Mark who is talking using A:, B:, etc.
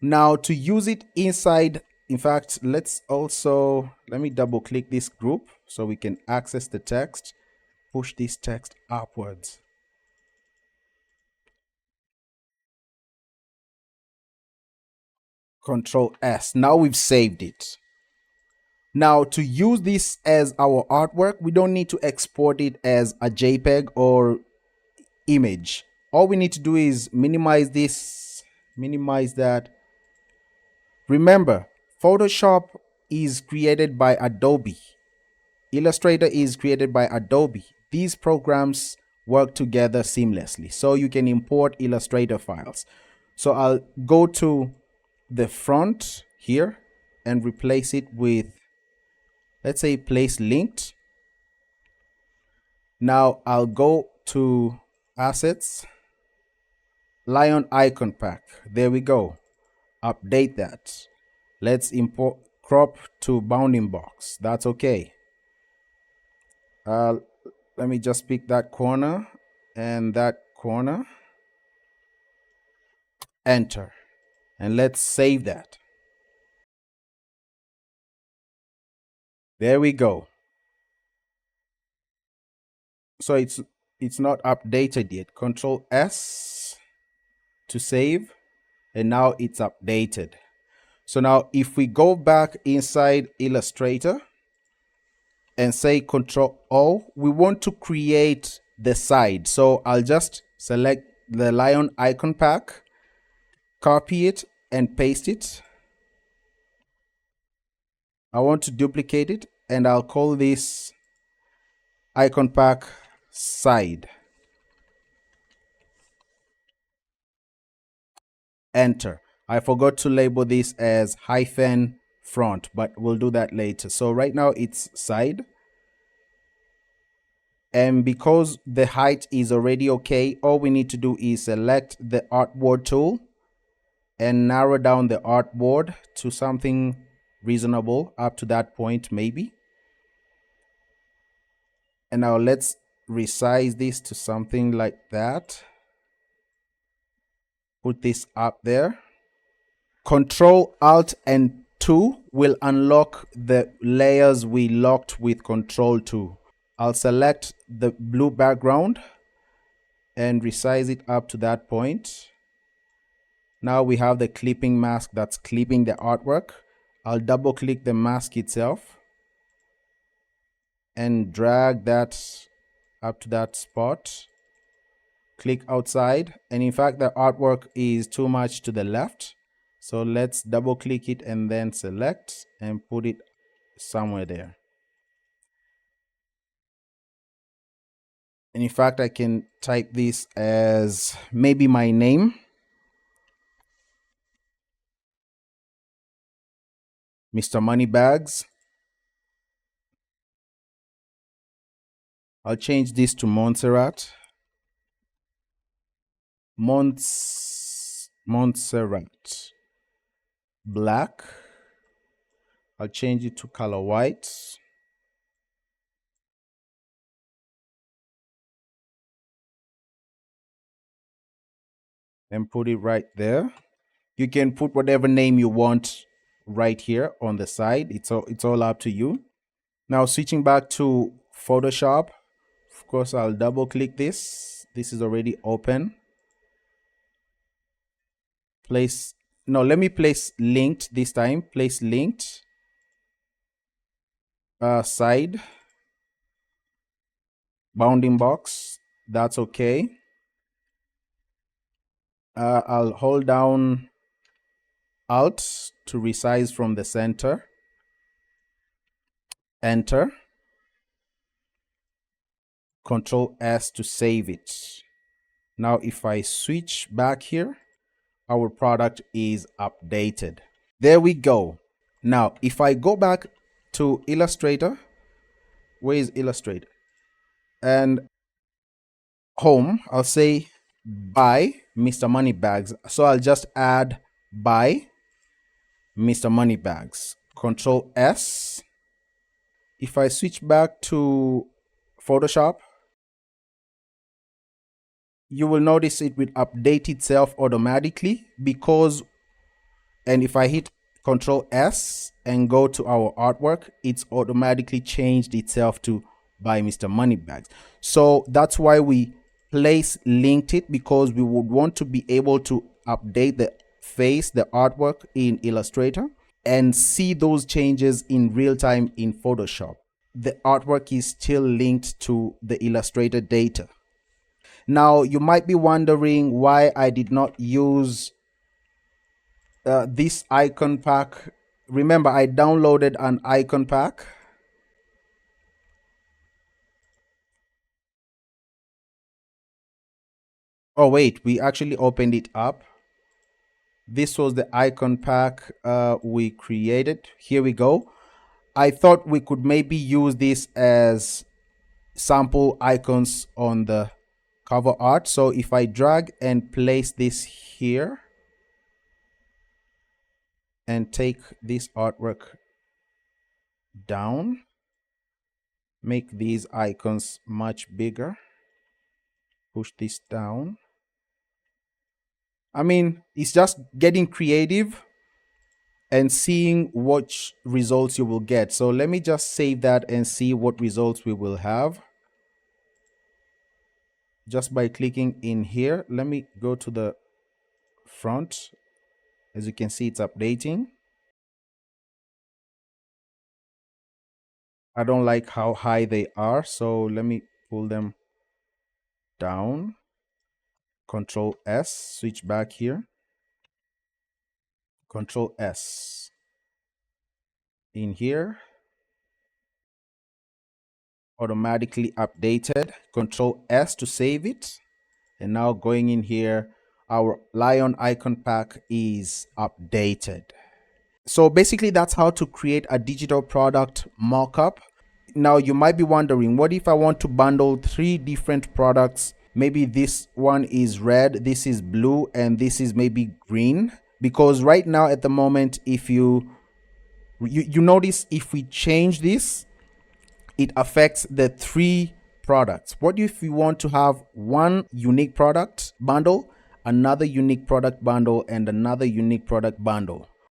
A: Now to use it inside, in fact, let me double click this group so we can access the text, push this text upwards. Control S. Now we've saved it. Now to use this as our artwork, we don't need to export it as a JPEG or image. All we need to do is minimize this, minimize that. Remember, Photoshop is created by Adobe. Illustrator is created by Adobe. These programs work together seamlessly, so you can import Illustrator files. So I'll go to the front here and replace it with, let's say, place linked. Now I'll go to assets, lion icon pack. There we go. Update that. Let's import crop to bounding box. That's okay. Let me just pick that corner and that corner. Enter. And let's save that. There we go. So it's not updated yet. Control S to save, and now it's updated. So now if we go back inside Illustrator and say Control O, we want to create the side. So I'll just select the lion icon pack, copy it and paste it. I want to duplicate it and I'll call this icon pack side. Enter. I forgot to label this as hyphen front, but we'll do that later. So right now it's side. And because the height is already okay, all we need to do is select the artboard tool and narrow down the artboard to something reasonable up to that point maybe. And now let's resize this to something like that. Put this up there. Control Alt and 2 will unlock the layers we locked with Control 2. I'll select the blue background and resize it up to that point. Now we have the clipping mask that's clipping the artwork. I'll double click the mask itself and drag that up to that spot. Click outside, and in fact the artwork is too much to the left, so let's double click it and then select and put it somewhere there. And in fact I can type this as maybe my name, Mr. Moneybags. I'll change this to Montserrat. Montserrat black. I'll change it to color white. And put it right there. You can put whatever name you want right here on the side. It's all up to you. Now switching back to Photoshop, of course I'll double click this. This is already open. Let me place linked this time. Place linked side bounding box. That's okay. I'll hold down Alt to resize from the center. Enter. Control S to save it. Now if I switch back here, our product is updated. There we go. Now if I go back to Illustrator, where is Illustrator? And home, I'll say by Mr. Moneybags. So I'll just add by Mr. Moneybags. Control S. If I switch back to Photoshop, you will notice it will update itself automatically because And if I hit Control S and go to our artwork, it's automatically changed itself to by Mr. Moneybags. So that's why we place linked it, because we would want to be able to update the face, the artwork in Illustrator, and see those changes in real time in Photoshop. The artwork is still linked to the Illustrator data. Now, you might be wondering why I did not use this icon pack. Remember, I downloaded an icon pack. Oh, wait, we actually opened it up. This was the icon pack we created. Here we go. I thought we could maybe use this as sample icons on the cover art. So if I drag and place this here and take this artwork down, make these icons much bigger, push this down. I mean, it's just getting creative and seeing what results you will get. So let me just save that and see what results we will have. Just by clicking in here, let me go to the front. As you can see, it's updating. I don't like how high they are, so let me pull them down. Control S, switch back here. Control S. In here, automatically updated. Control S to save it. And now going in here, our lion icon pack is updated. So basically that's how to create a digital product mockup. Now you might be wondering, what if I want to bundle 3 different products? Maybe this one is red, this is blue, and this is maybe green. Because right now at the moment, if you notice, if we change this, it affects the 3 products. What if you want to have one unique product bundle, another unique product bundle, and another unique product bundle?